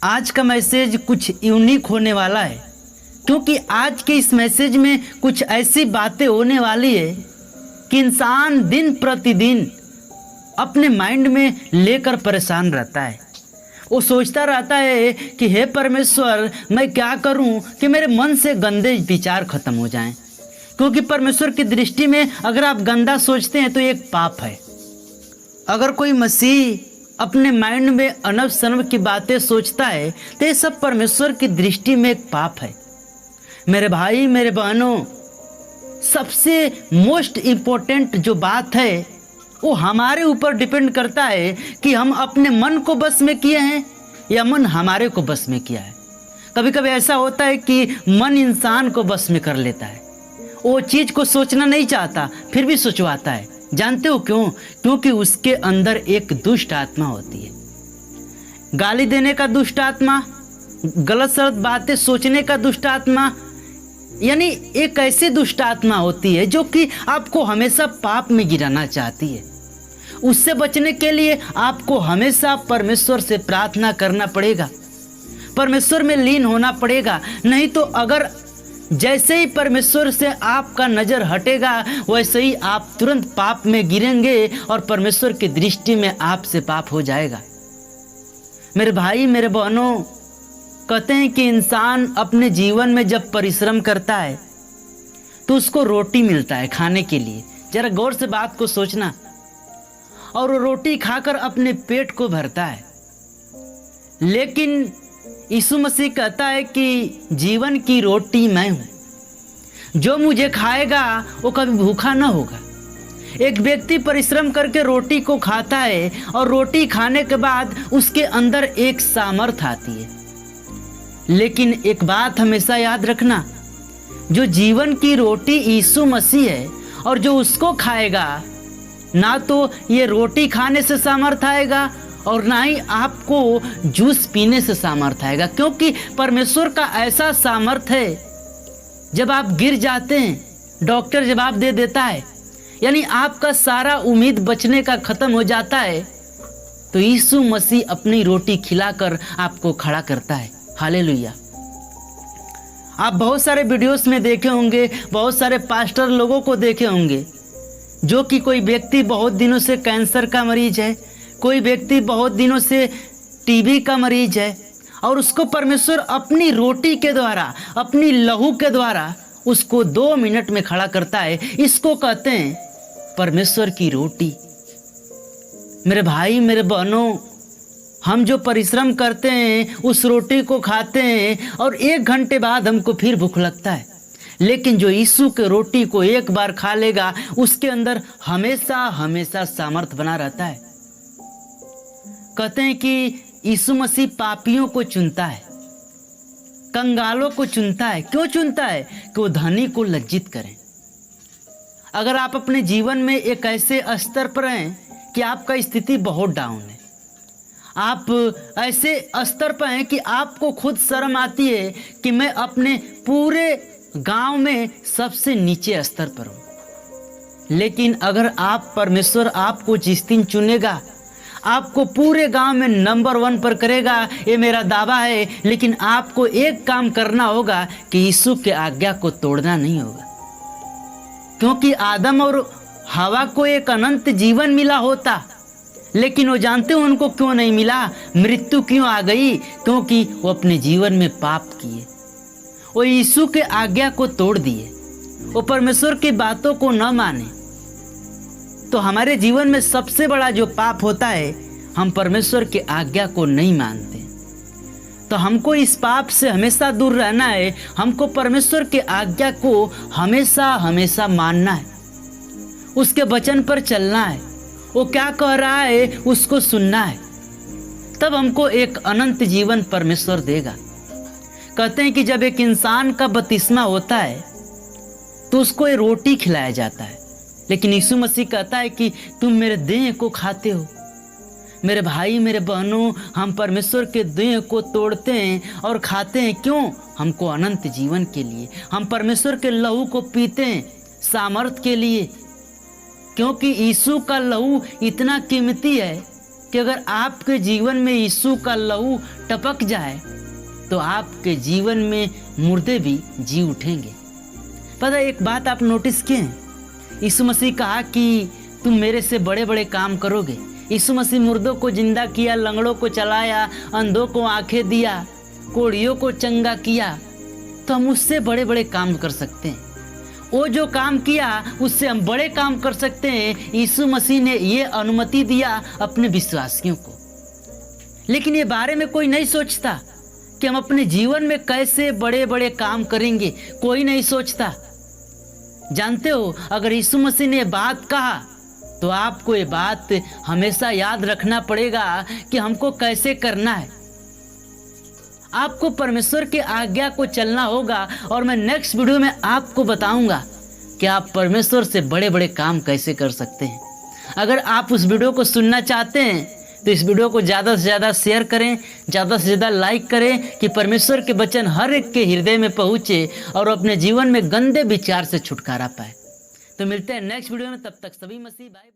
आज का मैसेज कुछ यूनिक होने वाला है, क्योंकि आज के इस मैसेज में कुछ ऐसी बातें होने वाली है कि इंसान दिन प्रतिदिन अपने माइंड में लेकर परेशान रहता है। वो सोचता रहता है कि हे परमेश्वर, मैं क्या करूं कि मेरे मन से गंदे विचार खत्म हो जाएं, क्योंकि परमेश्वर की दृष्टि में अगर आप गंदा सोचते हैं तो ये एक पाप है। अगर कोई मसीह अपने माइंड में अनब शनब की बातें सोचता है तो ये सब परमेश्वर की दृष्टि में एक पाप है। मेरे भाई मेरे बहनों, सबसे मोस्ट इम्पोर्टेंट जो बात है वो हमारे ऊपर डिपेंड करता है कि हम अपने मन को बस में किए हैं या मन हमारे को बस में किया है। कभी कभी ऐसा होता है कि मन इंसान को बस में कर लेता है, वो चीज़ को सोचना नहीं चाहता फिर भी सोचवाता है। जानते हो क्यों? क्योंकि उसके अंदर एक दुष्ट आत्मा होती है। गाली देने का दुष्ट आत्मा, गलत सलत बातें सोचने का दुष्ट आत्मा, यानी एक ऐसी दुष्ट आत्मा होती है जो कि आपको हमेशा पाप में गिराना चाहती है। उससे बचने के लिए आपको हमेशा परमेश्वर से प्रार्थना करना पड़ेगा, परमेश्वर में लीन होना पड़ेगा। नहीं तो अगर जैसे ही परमेश्वर से आपका नज़र हटेगा वैसे ही आप तुरंत पाप में गिरेंगे और परमेश्वर की दृष्टि में आपसे पाप हो जाएगा। मेरे भाई मेरे बहनों, कहते हैं कि इंसान अपने जीवन में जब परिश्रम करता है तो उसको रोटी मिलता है खाने के लिए। जरा गौर से बात को सोचना। और वो रोटी खाकर अपने पेट को भरता है, लेकिन यीशु मसीह कहता है कि जीवन की रोटी मैं हूँ, जो मुझे खाएगा वो कभी भूखा ना होगा। एक व्यक्ति परिश्रम करके रोटी को खाता है और रोटी खाने के बाद उसके अंदर एक सामर्थ्य आती है। लेकिन एक बात हमेशा याद रखना, जो जीवन की रोटी यीशु मसीह है और जो उसको खाएगा, ना तो ये रोटी खाने से सामर्थ्य आएगा और ना ही आपको जूस पीने से सामर्थ्य आएगा। क्योंकि परमेश्वर का ऐसा सामर्थ्य है, जब आप गिर जाते हैं डॉक्टर जवाब दे देता है, यानी आपका सारा उम्मीद बचने का खत्म हो जाता है, तो यीशु मसीह अपनी रोटी खिलाकर आपको खड़ा करता है। हालेलुया। आप बहुत सारे वीडियोस में देखे होंगे, बहुत सारे पास्टर लोगों को देखे होंगे, जो कि कोई व्यक्ति बहुत दिनों से कैंसर का मरीज है, कोई व्यक्ति बहुत दिनों से टीबी का मरीज है, और उसको परमेश्वर अपनी रोटी के द्वारा, अपनी लहू के द्वारा उसको 2 मिनट में खड़ा करता है। इसको कहते हैं परमेश्वर की रोटी। मेरे भाई मेरे बहनों, हम जो परिश्रम करते हैं उस रोटी को खाते हैं और 1 घंटे बाद हमको फिर भूख लगता है, लेकिन जो यीशु के रोटी को एक बार खा लेगा उसके अंदर हमेशा हमेशा सामर्थ्य बना रहता है। कहते हैं कि यीशु मसीह पापियों को चुनता है, कंगालों को चुनता है। क्यों चुनता है? कि वो धनी को लज्जित करें। अगर आप अपने जीवन में एक ऐसे स्तर पर हैं कि आपका स्थिति बहुत डाउन है, आप ऐसे स्तर पर हैं कि आपको खुद शर्म आती है कि मैं अपने पूरे गांव में सबसे नीचे स्तर पर हूँ, लेकिन अगर आप परमेश्वर आपको जिस दिन चुनेगा आपको पूरे गांव में नंबर 1 पर करेगा, ये मेरा दावा है। लेकिन आपको एक काम करना होगा कि यीशु के आज्ञा को तोड़ना नहीं होगा, क्योंकि आदम और हवा को एक अनंत जीवन मिला होता, लेकिन वो जानते हो उनको क्यों नहीं मिला, मृत्यु क्यों आ गई? क्योंकि वो अपने जीवन में पाप किए, वो यीशु के आज्ञा को तोड़ दिए, वो परमेश्वर की बातों को न माने। तो हमारे जीवन में सबसे बड़ा जो पाप होता है, हम परमेश्वर की आज्ञा को नहीं मानते। तो हमको इस पाप से हमेशा दूर रहना है, हमको परमेश्वर की आज्ञा को हमेशा हमेशा मानना है, उसके वचन पर चलना है, वो क्या कह रहा है उसको सुनना है, तब हमको एक अनंत जीवन परमेश्वर देगा। कहते हैं कि जब एक इंसान का बपतिस्मा होता है तो उसको ये रोटी खिलाया जाता है, लेकिन यीशु मसीह कहता है कि तुम मेरे देह को खाते हो। मेरे भाई मेरे बहनों, हम परमेश्वर के देह को तोड़ते हैं और खाते हैं। क्यों? हमको अनंत जीवन के लिए। हम परमेश्वर के लहू को पीते हैं सामर्थ के लिए, क्योंकि यीशु का लहू इतना कीमती है कि अगर आपके जीवन में यीशु का लहू टपक जाए तो आपके जीवन में मुर्दे भी जी उठेंगे। पता है, एक बात आप नोटिस किए हैं, यीशु मसीह कहा कि तुम मेरे से बड़े बड़े काम करोगे। यीशु मसीह मुर्दों को जिंदा किया, लंगड़ों को चलाया, अंधों को आंखें दिया, कोढ़ियों को चंगा किया, तो हम उससे बड़े बड़े काम कर सकते हैं। वो जो काम किया उससे हम बड़े काम कर सकते हैं। यीशु मसीह ने ये अनुमति दिया अपने विश्वासियों को। लेकिन ये बारे में कोई नहीं सोचता कि हम अपने जीवन में कैसे बड़े बड़े काम करेंगे, कोई नहीं सोचता। जानते हो, अगर यीशु मसीह ने बात कहा तो आपको ये बात हमेशा याद रखना पड़ेगा कि हमको कैसे करना है। आपको परमेश्वर की आज्ञा को चलना होगा और मैं नेक्स्ट वीडियो में आपको बताऊंगा कि आप परमेश्वर से बड़े बड़े काम कैसे कर सकते हैं। अगर आप उस वीडियो को सुनना चाहते हैं तो इस वीडियो को ज़्यादा से ज़्यादा शेयर करें, ज़्यादा से ज़्यादा लाइक करें कि परमेश्वर के वचन हर एक के हृदय में पहुँचे और अपने जीवन में गंदे विचार से छुटकारा पाए। तो मिलते हैं नेक्स्ट वीडियो में, तब तक सभी मसीह भाई।